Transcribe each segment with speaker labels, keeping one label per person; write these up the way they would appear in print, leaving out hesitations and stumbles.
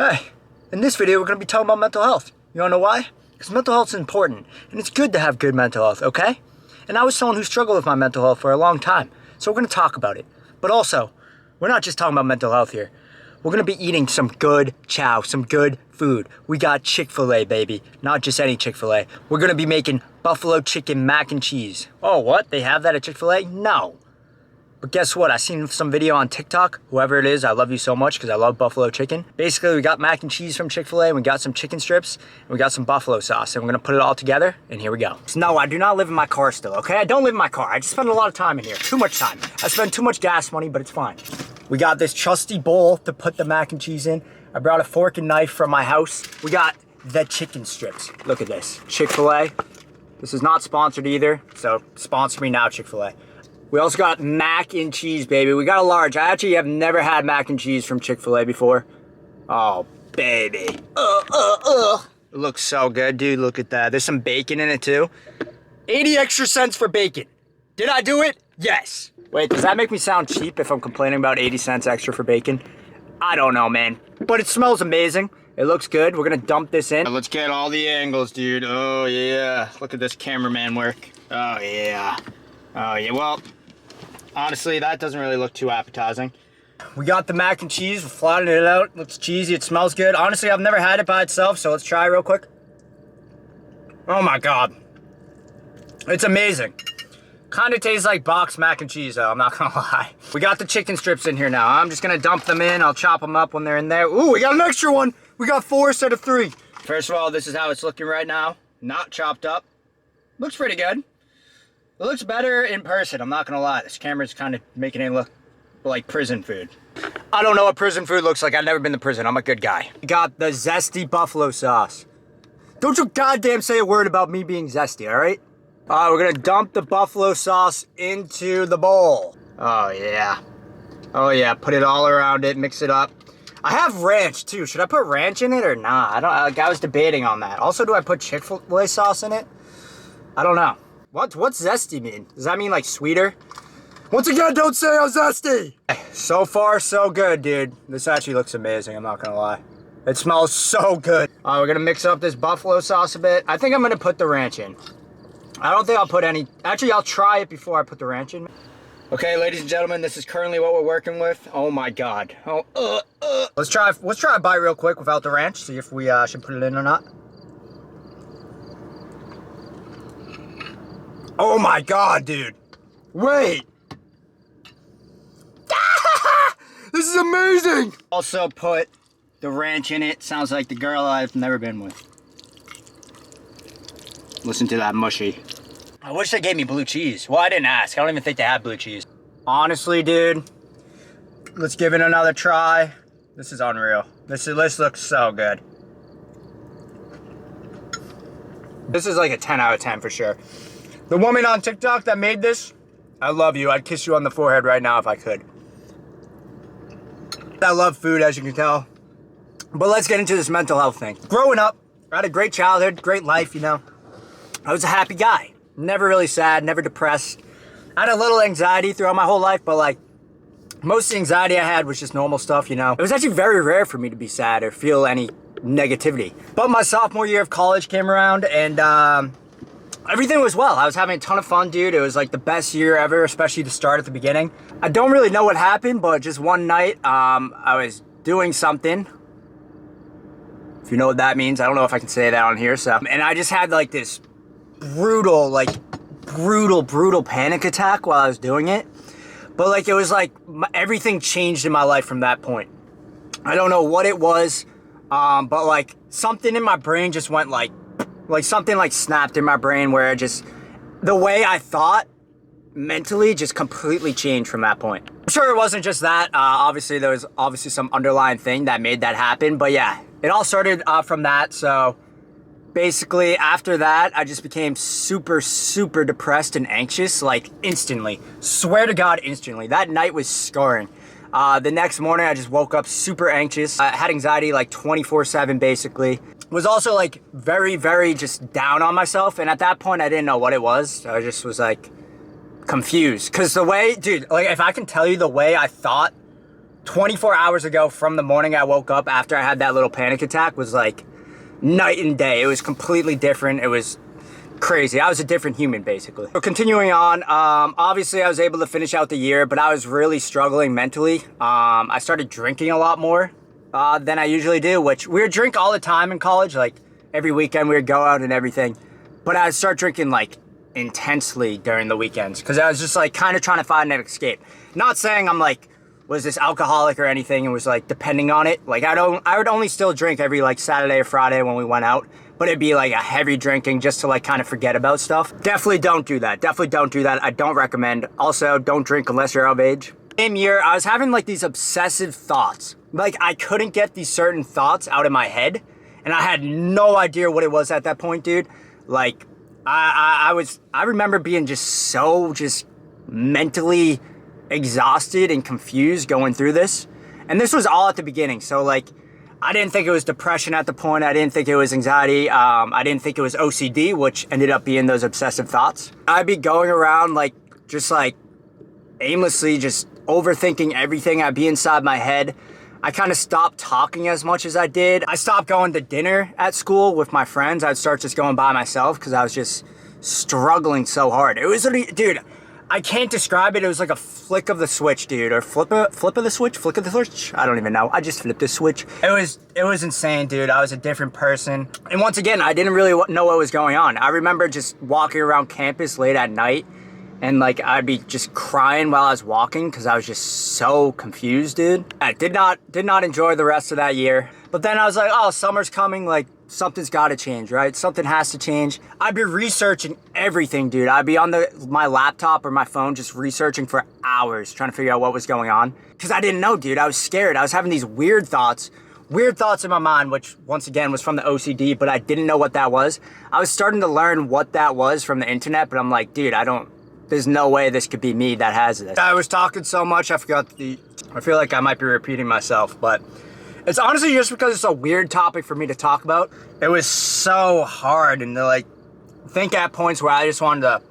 Speaker 1: Hey, in this video we're going to be talking about mental health. You wanna know why? Because mental health is important, and it's good to have good mental health, okay? And I was someone who struggled with my mental health for a long time, so we're going to talk about it. But also, we're not just talking about mental health here. We're going to be eating some good chow, some good food. We got Chick-fil-A, baby. Not just any Chick-fil-A. We're going to be making buffalo chicken mac and cheese. Oh, what? They have that at Chick-fil-A? No. But guess what? I seen some video on TikTok. Whoever it is, I love you so much because I love buffalo chicken. Basically, we got mac and cheese from Chick-fil-A, and we got some chicken strips, and we got some buffalo sauce, and we're gonna put it all together, and here we go. So no, I do not live in my car still, okay? I don't live in my car. I just spend a lot of time in here. Too much time. I spend too much gas money, but it's fine. We got this trusty bowl to put the mac and cheese in. I brought a fork and knife from my house. We got the chicken strips. Look at this. Chick-fil-A. This is not sponsored either, so sponsor me now, Chick-fil-A. We also got mac and cheese, baby. We got a large. I actually have never had mac and cheese from Chick-fil-A before. Oh, baby. It looks so good, dude. Look at that. There's some bacon in it, too. 80 extra cents for bacon. Did I do it? Yes. Wait, does that make me sound cheap if I'm complaining about 80 cents extra for bacon? I don't know, man. But it smells amazing. It looks good. We're going to dump this in. Let's get all the angles, dude. Oh, yeah. Look at this cameraman work. Oh, yeah. Oh, yeah. Well, honestly, that doesn't really look too appetizing. We got the mac and cheese. We're flattening it out. Looks cheesy. It smells good. Honestly, I've never had it by itself, so let's try it real quick. Oh, my God. It's amazing. Kind of tastes like boxed mac and cheese, though. I'm not going to lie. We got the chicken strips in here now. I'm just going to dump them in. I'll chop them up when they're in there. Ooh, we got an extra one. We got 4 instead of 3. First of all, this is how it's looking right now. Not chopped up. Looks pretty good. It looks better in person, I'm not gonna lie. This camera's kind of making it look like prison food. I don't know what prison food looks like. I've never been to prison. I'm a good guy. We got the zesty buffalo sauce. Don't you goddamn say a word about me being zesty, all right? All right, we're gonna dump the buffalo sauce into the bowl. Oh, yeah. Oh, yeah, put it all around it, mix it up. I have ranch, too. Should I put ranch in it or not? I was debating on that. Also, do I put Chick-fil-A sauce in it? I don't know. What's zesty mean? Does that mean like sweeter? Once again, don't say I'm zesty! So far, so good, dude. This actually looks amazing, I'm not gonna lie. It smells so good. All right, we're gonna mix up this buffalo sauce a bit. I think I'm gonna put the ranch in. I don't think I'll put any, actually I'll try it before I put the ranch in. Okay, ladies and gentlemen, this is currently what we're working with. Oh my God. Oh, Let's try a bite real quick without the ranch, see if we should put it in or not. Oh my God, dude. Wait. This is amazing. Also put the ranch in it. Sounds like the girl I've never been with. Listen to that mushy. I wish they gave me blue cheese. Well, I didn't ask. I don't even think they have blue cheese. Honestly, dude, let's give it another try. This is unreal. This looks so good. This is like a 10 out of 10 for sure. The woman on TikTok that made this, I love you. I'd kiss you on the forehead right now if I could. I love food, as you can tell. But let's get into this mental health thing. Growing up, I had a great childhood, great life, you know. I was a happy guy. Never really sad, never depressed. I had a little anxiety throughout my whole life, but like, most of the anxiety I had was just normal stuff, you know. It was actually very rare for me to be sad or feel any negativity. But my sophomore year of college came around and everything was well. I was having a ton of fun, dude. It was like the best year ever, especially to start at the beginning. I don't really know what happened, but just one night, I was doing something. If you know what that means, I don't know if I can say that on here, so. And I just had like this brutal panic attack while I was doing it. But like, it was like, everything changed in my life from that point. I don't know what it was, but like, something in my brain just went like something like snapped in my brain where it just, the way I thought mentally just completely changed from that point. I'm sure it wasn't just that. Obviously, there was obviously some underlying thing that made that happen. But yeah, it all started from that. So basically, after that, I just became super depressed and anxious, like instantly. Swear to God, instantly. That night was scarring. The next morning, I just woke up super anxious. I had anxiety like 24/7 basically. Was also like very just down on myself, and at that point I didn't know what it was. I just was like confused, because the way, dude, like if I can tell you the way I thought 24 hours ago from the morning I woke up after I had that little panic attack was like night and day. It was completely different. It was crazy. I was a different human, basically. So continuing on, obviously I was able to finish out the year, but I was really struggling mentally. I started drinking a lot more than I usually do, which we would drink all the time in college. Like every weekend we would go out and everything. But I would start drinking like intensely during the weekends because I was just like kind of trying to find an escape. Not saying I'm like, was this alcoholic or anything, and was like depending on it. Like I would only still drink every like Saturday or Friday when we went out, but it'd be like a heavy drinking just to like kind of forget about stuff. Definitely don't do that. Definitely don't do that. I don't recommend. Also, don't drink unless you're of age. Same year, I was having like these obsessive thoughts. Like I couldn't get these certain thoughts out of my head, and I had no idea what it was at that point, dude. Like I remember being just mentally exhausted and confused going through this. And this was all at the beginning. So like, I didn't think it was depression at the point. I didn't think it was anxiety. I didn't think it was OCD, which ended up being those obsessive thoughts. I'd be going around like, just like aimlessly, just overthinking everything. I'd be inside my head. I kind of stopped talking as much as I did. I stopped going to dinner at school with my friends. I'd start just going by myself because I was just struggling so hard. It was literally, dude, I can't describe it. It was like a flick of the switch, dude. Or flip of the switch? I don't even know. I just flipped the switch. It was insane, dude. I was a different person. And once again, I didn't really know what was going on. I remember just walking around campus late at night, and like I'd be just crying while I was walking because I was just so confused, dude. I did not enjoy the rest of that year. But then I was like, oh, summer's coming, like something's gotta change, right? Something has to change. I'd be researching everything, dude. I'd be on my laptop or my phone just researching for hours trying to figure out what was going on. Because I didn't know, dude. I was scared. I was having these weird thoughts in my mind, which once again was from the OCD, but I didn't know what that was. I was starting to learn what that was from the internet, but I'm like, dude, there's no way this could be me that has this. I was talking so much, I feel like I might be repeating myself, but it's honestly just because it's a weird topic for me to talk about. It was so hard, and to like think at points where I just wanted to,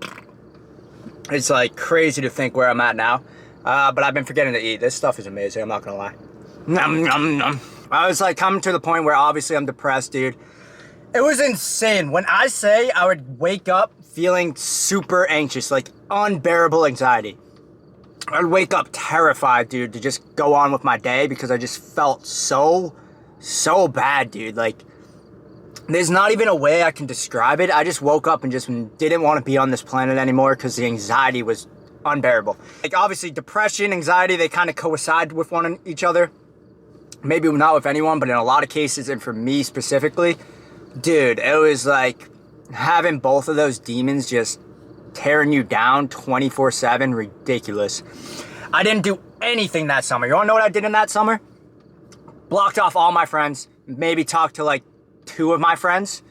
Speaker 1: it's like crazy to think where I'm at now. But I've been forgetting to eat. This stuff is amazing, I'm not gonna lie. Nom, nom, nom. I was like coming to the point where obviously I'm depressed, dude. It was insane. When I say I would wake up feeling super anxious, like unbearable anxiety. I'd wake up terrified, dude, to just go on with my day because I just felt so bad, dude. Like, there's not even a way I can describe it. I just woke up and just didn't want to be on this planet anymore because the anxiety was unbearable. Like, obviously, depression, anxiety, they kind of coincide with each other. Maybe not with anyone, but in a lot of cases, and for me specifically, dude, it was like having both of those demons just tearing you down 24/7, ridiculous. I didn't do anything that summer. You wanna know what I did in that summer? Blocked off all my friends, maybe talked to like 2 of my friends.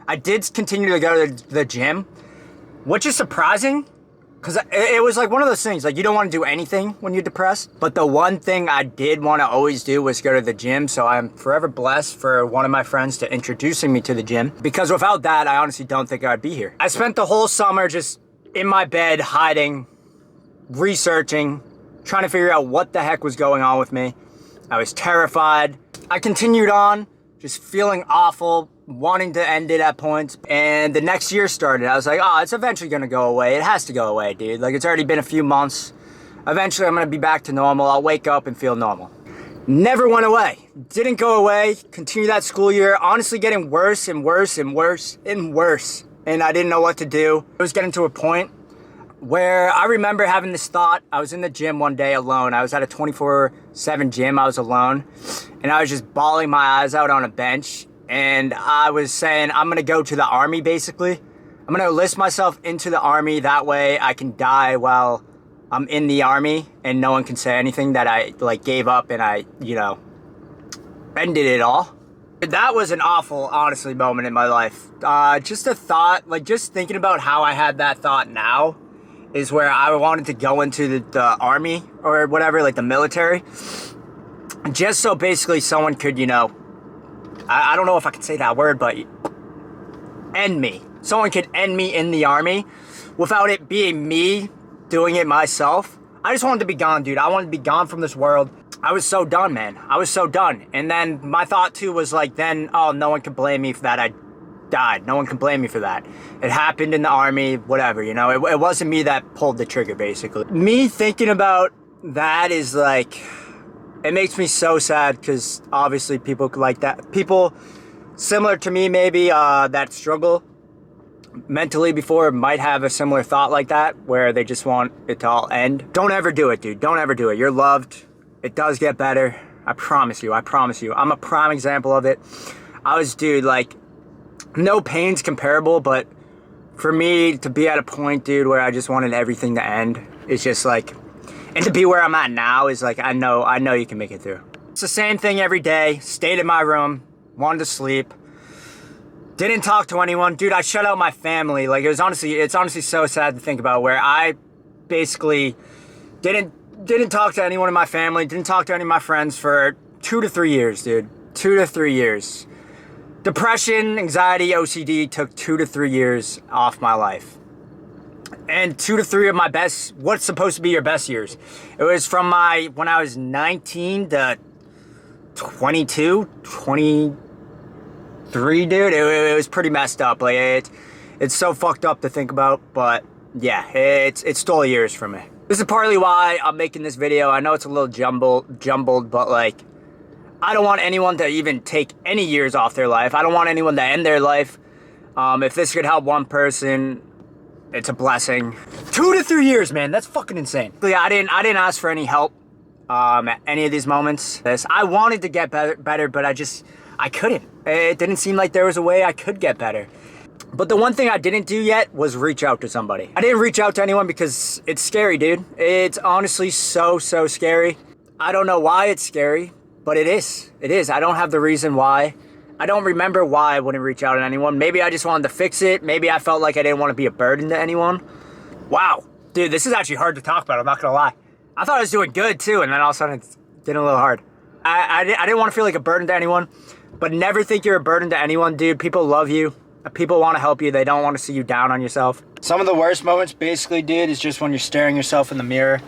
Speaker 1: I did continue to go to the gym, which is surprising because it was like one of those things, like you don't want to do anything when you're depressed, but the one thing I did want to always do was go to the gym, so I'm forever blessed for one of my friends to introducing me to the gym, because without that, I honestly don't think I'd be here. I spent the whole summer just in my bed, hiding, researching, trying to figure out what the heck was going on with me. I was terrified. I continued on, just feeling awful, wanting to end it at points. And the next year started. I was like, oh, it's eventually gonna go away. It has to go away, dude. Like, it's already been a few months. Eventually, I'm gonna be back to normal. I'll wake up and feel normal. Never went away. Didn't go away. Continued that school year. Honestly, getting worse and worse and worse and worse. And I didn't know what to do. It was getting to a point where I remember having this thought. I was in the gym one day alone. I was at a 24/7 gym. I was alone. And I was just bawling my eyes out on a bench. And I was saying, I'm going to go to the army, basically. I'm going to enlist myself into the army. That way I can die while I'm in the army. And no one can say anything that I, like, gave up and I, ended it all. That was an awful, honestly, moment in my life. Just a thought, like, just thinking about how I had that thought now is where I wanted to go into the army or whatever, like the military. Just so basically someone could, I don't know if I can say that word, but end me. Someone could end me in the army without it being me doing it myself. I just wanted to be gone, dude. I wanted to be gone from this world. I was so done, man. I was so done. And then my thought too was like, then, oh, no one can blame me for that. I died. No one can blame me for that. It happened in the army, whatever, you know. It wasn't me that pulled the trigger, basically. Me thinking about that is like, it makes me so sad because obviously people like that. People similar to me maybe that struggle mentally before might have a similar thought like that where they just want it to all end. Don't ever do it, dude. Don't ever do it. You're loved. It does get better. I promise you. I promise you. I'm a prime example of it. I was, dude, like, no pain's comparable, but for me to be at a point, dude, where I just wanted everything to end, it's just like, and to be where I'm at now is like, I know you can make it through. It's the same thing every day. Stayed in my room, wanted to sleep, didn't talk to anyone. Dude, I shut out my family. Like, it's honestly so sad to think about, where I basically didn't talk to anyone in my family, didn't talk to any of my friends for 2 to 3 years, dude. 2 to 3 years. Depression, anxiety, OCD took 2 to 3 years off my life. And 2 to 3 of my best, what's supposed to be your best years. It was from when I was 19 to 22, 23, dude. It was pretty messed up. Like, it's so fucked up to think about, but yeah, it stole years from me. This is partly why I'm making this video. I know it's a little jumbled, but like, I don't want anyone to even take any years off their life. I don't want anyone to end their life. If this could help one person, it's a blessing. 2 to 3 years, man. That's fucking insane. But yeah, I didn't ask for any help at any of these moments. I wanted to get better, but I couldn't. It didn't seem like there was a way I could get better. But the one thing I didn't do yet was reach out to somebody. I didn't reach out to anyone because it's scary, dude. It's honestly so scary. I don't know why it's scary, but it is. It is. I don't have the reason why. I don't remember why I wouldn't reach out to anyone. Maybe I just wanted to fix it. Maybe I felt like I didn't want to be a burden to anyone. Wow. Dude, this is actually hard to talk about. I'm not going to lie. I thought I was doing good too, and then all of a sudden it's getting a little hard. I didn't want to feel like a burden to anyone, but never think you're a burden to anyone, dude. People love you. People want to help you. They don't want to see you down on yourself. Some of the worst moments, basically, dude, is just when you're staring yourself in the mirror.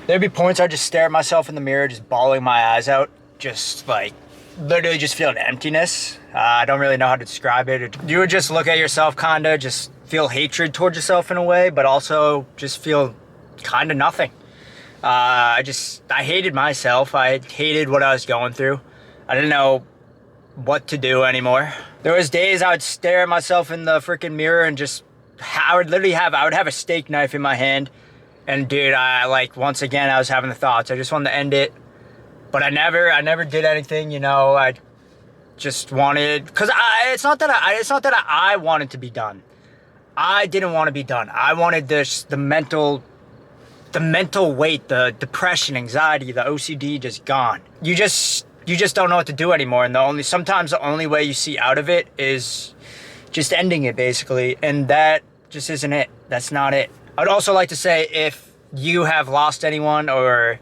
Speaker 1: There'd be points I just stare at myself in the mirror, just bawling my eyes out. Just like, literally just feeling emptiness. I don't really know how to describe it. You would just look at yourself, kind of just feel hatred towards yourself in a way, but also just feel kind of nothing. I hated myself. I hated what I was going through. I didn't know what to do anymore. There was days I would stare at myself in the freaking mirror and just, I would have a steak knife in my hand. And dude, once again, I was having the thoughts. I just wanted to end it. But I never did anything, you know. I just wanted, because it's not that I wanted to be done. I didn't want to be done. I wanted the mental weight, the depression, anxiety, the OCD just gone. You just don't know what to do anymore. And sometimes the only way you see out of it is just ending it, basically. And that just isn't it. That's not it. I'd also like to say, if you have lost anyone or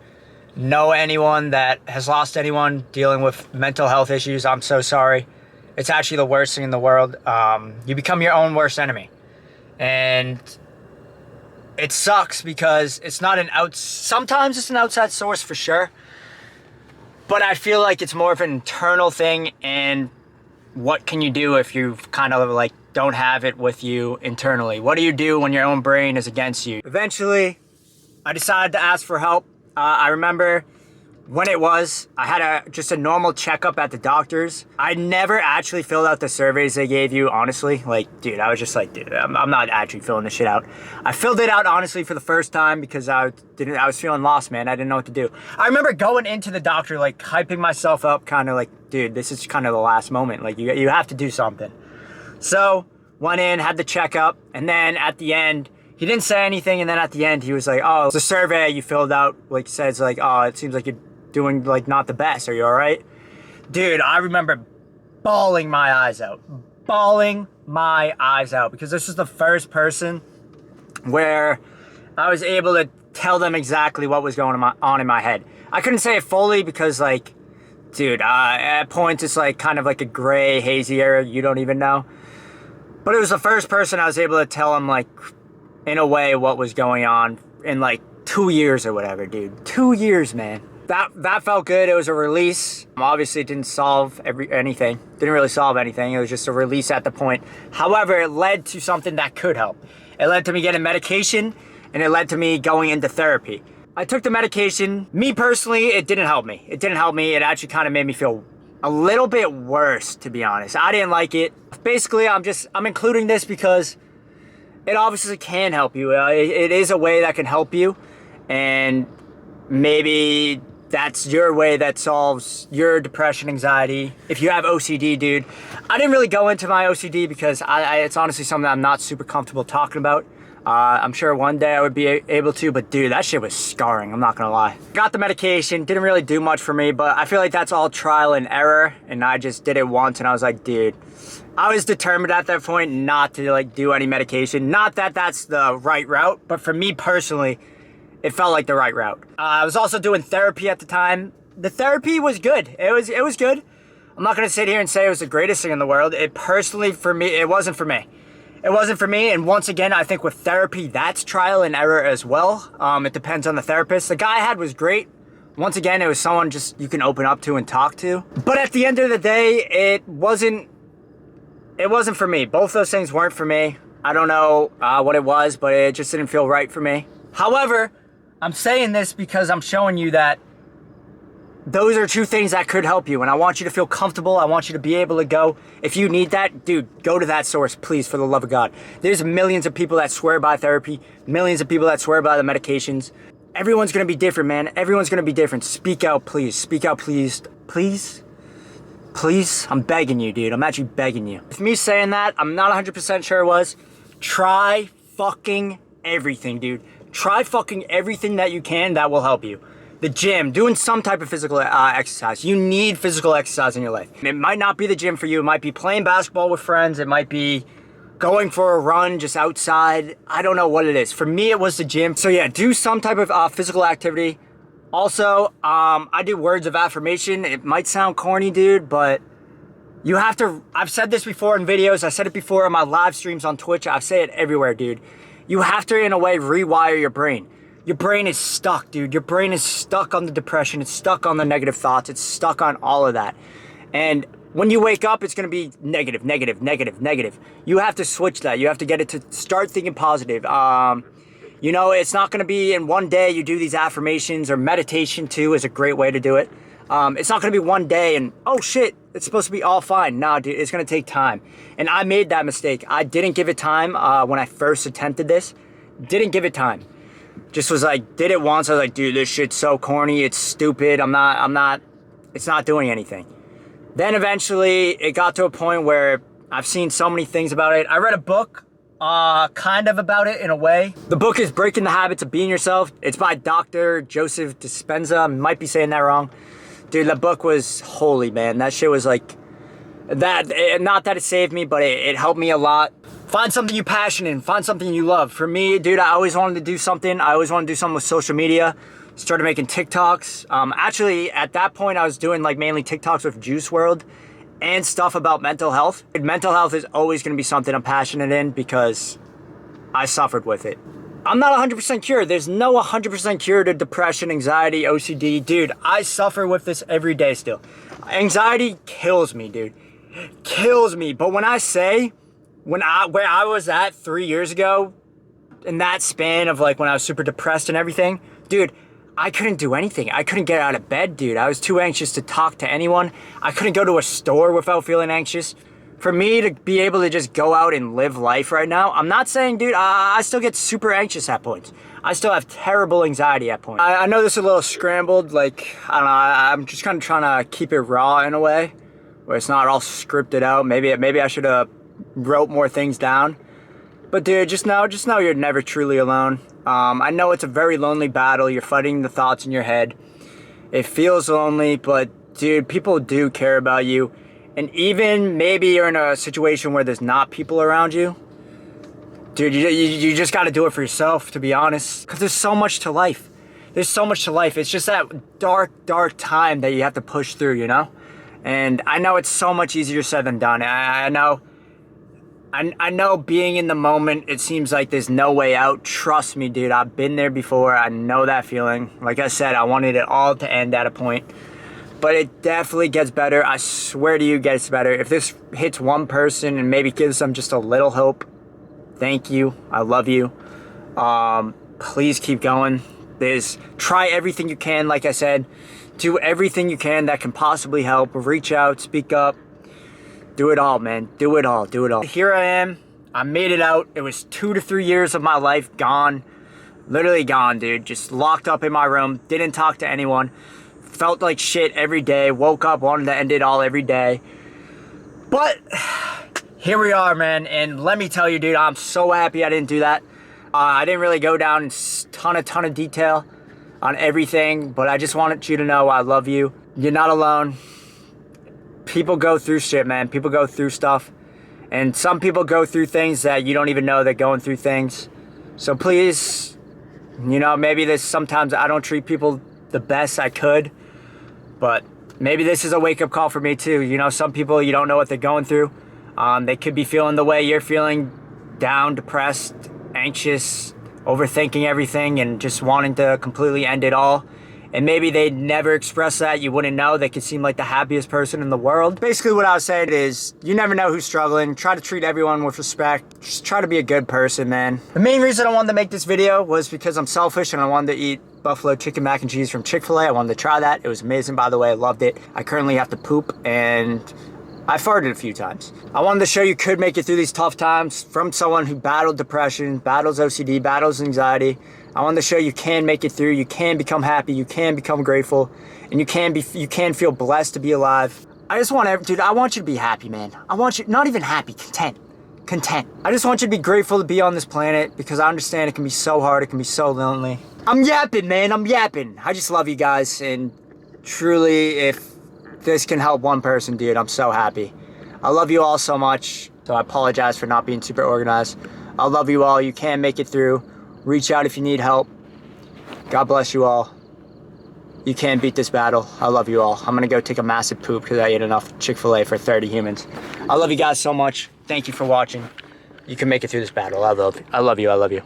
Speaker 1: know anyone that has lost anyone dealing with mental health issues, I'm so sorry. It's actually the worst thing in the world. You become your own worst enemy. And it sucks because it's not sometimes it's an outside source for sure. But I feel like it's more of an internal thing, and what can you do if you kind of like don't have it with you internally? What do you do when your own brain is against you? Eventually, I decided to ask for help. I remember when I had just a normal checkup at the doctor's. I never actually filled out the surveys they gave you, honestly. Like, dude, I was just like, dude, I'm not actually filling this shit out. I filled it out, honestly, for the first time because I was feeling lost, man. I didn't know what to do. I remember going into the doctor, like, hyping myself up, kind of like, dude, this is kind of the last moment. Like, you have to do something. So, went in, had the checkup, and then at the end, he didn't say anything, and then at the end, he was like, oh, the survey you filled out, like, says, like, oh, it seems like you're doing, like, not the best. Are you all right? Dude, I remember bawling my eyes out. Bawling my eyes out. Because this was the first person where I was able to tell them exactly what was going on in my head. I couldn't say it fully because, like, dude, at points it's, like, kind of like a gray, hazy area you don't even know. But it was the first person I was able to tell them, like, in a way what was going on in, like, 2 years or whatever, dude. 2 years, man. That felt good. It was a release. Obviously, it didn't solve anything. Didn't really solve anything. It was just a release at the point. However, it led to something that could help. It led to me getting medication, and it led to me going into therapy. I took the medication. Me personally, it didn't help me. It didn't help me. It actually kind of made me feel a little bit worse, to be honest. I didn't like it. Basically, I'm including this because it obviously can help you. It is a way that can help you, and maybe that's your way that solves your depression, anxiety. If you have OCD, dude. I didn't really go into my OCD because it's honestly something I'm not super comfortable talking about. I'm sure one day I would be able to, but dude, that shit was scarring, I'm not gonna lie. Got the medication, didn't really do much for me, but I feel like that's all trial and error, and I just did it once, and I was like, dude, I was determined at that point not to like do any medication. Not that that's the right route, but for me personally, it felt like the right route. I was also doing therapy at the time. The therapy was good. It was good. I'm not gonna sit here and say it was the greatest thing in the world. It personally, for me, it wasn't for me. It wasn't for me, and once again, I think with therapy, that's trial and error as well. It depends on the therapist. The guy I had was great. Once again, it was someone just you can open up to and talk to. But at the end of the day, it wasn't for me. Both those things weren't for me. I don't know what it was, but it just didn't feel right for me. However, I'm saying this because I'm showing you that those are two things that could help you, and I want you to feel comfortable. I want you to be able to go. If you need that, dude, go to that source, please, for the love of God. There's millions of people that swear by therapy, millions of people that swear by the medications. Everyone's gonna be different, man. Everyone's gonna be different. Speak out, please. Speak out, please. Please? Please? I'm begging you, dude. I'm actually begging you. With me saying that, I'm not 100% sure it was. Try fucking everything, dude. Try fucking everything that you can that will help you. The gym, doing some type of physical exercise. You need physical exercise in your life. It might not be the gym for you. It might be playing basketball with friends. It might be going for a run just outside. I don't know what it is. For me, it was the gym. So yeah, do some type of physical activity. Also, I do words of affirmation. It might sound corny, dude, but you have to, I've said this before in videos. I said it before on my live streams on Twitch. I say it everywhere, dude. You have to, in a way, rewire your brain. Your brain is stuck, dude. Your brain is stuck on the depression. It's stuck on the negative thoughts. It's stuck on all of that. And when you wake up, it's going to be negative, negative, negative, negative. You have to switch that. You have to get it to start thinking positive. You know, it's not going to be in one day you do these affirmations, or meditation too is a great way to do it. It's not going to be one day and, oh shit, it's supposed to be all fine. Nah, dude, it's going to take time. And I made that mistake. I didn't give it time when I first attempted this. Didn't give it time. Just was like, did it once. I was like, dude, this shit's so corny. It's stupid. It's not doing anything. Then eventually it got to a point where I've seen so many things about it. I read a book kind of about it in a way. The book is Breaking the Habits of Being Yourself. It's by Dr. Joseph Dispenza. I might be saying that wrong. Dude, that book was holy, man. That shit was like, that. Not that it saved me, but it helped me a lot. Find something you're passionate in. Find something you love. For me, dude, I always wanted to do something. I always wanted to do something with social media. Started making TikToks. Actually, at that point, I was doing like mainly TikToks with Juice World and stuff about mental health. Mental health is always going to be something I'm passionate in because I suffered with it. I'm not 100% cured. There's no 100% cure to depression, anxiety, OCD. Dude, I suffer with this every day still. Anxiety kills me, dude. Kills me. But when I say, where I was at 3 years ago, in that span of like when I was super depressed and everything, dude, I couldn't do anything. I couldn't get out of bed, dude. I was too anxious to talk to anyone. I couldn't go to a store without feeling anxious. For me to be able to just go out and live life right now, I'm not saying, dude, I still get super anxious at points. I still have terrible anxiety at points. I know this is a little scrambled, like, I don't know, I'm just kind of trying to keep it raw in a way, where it's not all scripted out. Maybe I should have wrote more things down. But dude, just know you're never truly alone. I know it's a very lonely battle. You're fighting the thoughts in your head. It feels lonely, but dude, people do care about you. And even maybe you're in a situation where there's not people around you. Dude, you just got to do it for yourself, to be honest. Because there's so much to life. There's so much to life. It's just that dark, dark time that you have to push through, you know? And I know it's so much easier said than done. I know I know being in the moment, it seems like there's no way out. Trust me, dude, I've been there before. I know that feeling. Like I said, I wanted it all to end at a point. But it definitely gets better. I swear to you, it gets better. If this hits one person and maybe gives them just a little hope, thank you. I love you. Please keep going. Try everything you can, like I said. Do everything you can that can possibly help. Reach out, speak up. Do it all, man. Do it all. Do it all. Here I am. I made it out. It was 2 to 3 years of my life gone. Literally gone, dude. Just locked up in my room. Didn't talk to anyone. Felt like shit every day. Woke up, wanted to end it all every day. But here we are, man. And let me tell you, dude, I'm so happy I didn't do that. I didn't really go down in ton of detail on everything. But I just wanted you to know I love you. You're not alone. People go through shit, man. People go through stuff. And some people go through things that you don't even know they're going through things. So please, you know, maybe sometimes I don't treat people the best I could. But maybe this is a wake-up call for me too. You know, some people, you don't know what they're going through. They could be feeling the way you're feeling, down, depressed, anxious, overthinking everything, and just wanting to completely end it all. And maybe they'd never express that. You wouldn't know. They could seem like the happiest person in the world. Basically what I was saying is, you never know who's struggling. Try to treat everyone with respect. Just try to be a good person, man. The main reason I wanted to make this video was because I'm selfish and I wanted to eat buffalo chicken mac and cheese from Chick-fil-A. I wanted to try that. It was amazing, by the way. I loved it. I currently have to poop and I farted a few times. I wanted to show you could make it through these tough times from someone who battled depression, battles OCD, battles anxiety. I wanted to show you can make it through. You can become happy. You can become grateful, and you can feel blessed to be alive. I just want dude, I want you to be happy, man. I want you, not even happy, content. I just want you to be grateful to be on this planet because I understand it can be so hard. It can be so lonely. I'm yapping, man. I'm yapping. I just love you guys, and truly, if this can help one person, dude, I'm so happy. I love you all so much. So I apologize for not being super organized. I love you all. You can make it through. Reach out if you need help. God bless you all. You can beat this battle. I love you all. I'm gonna go take a massive poop because I ate enough Chick-fil-A for 30 humans. I love you guys so much. Thank you for watching. You can make it through this battle. I love you. I love you.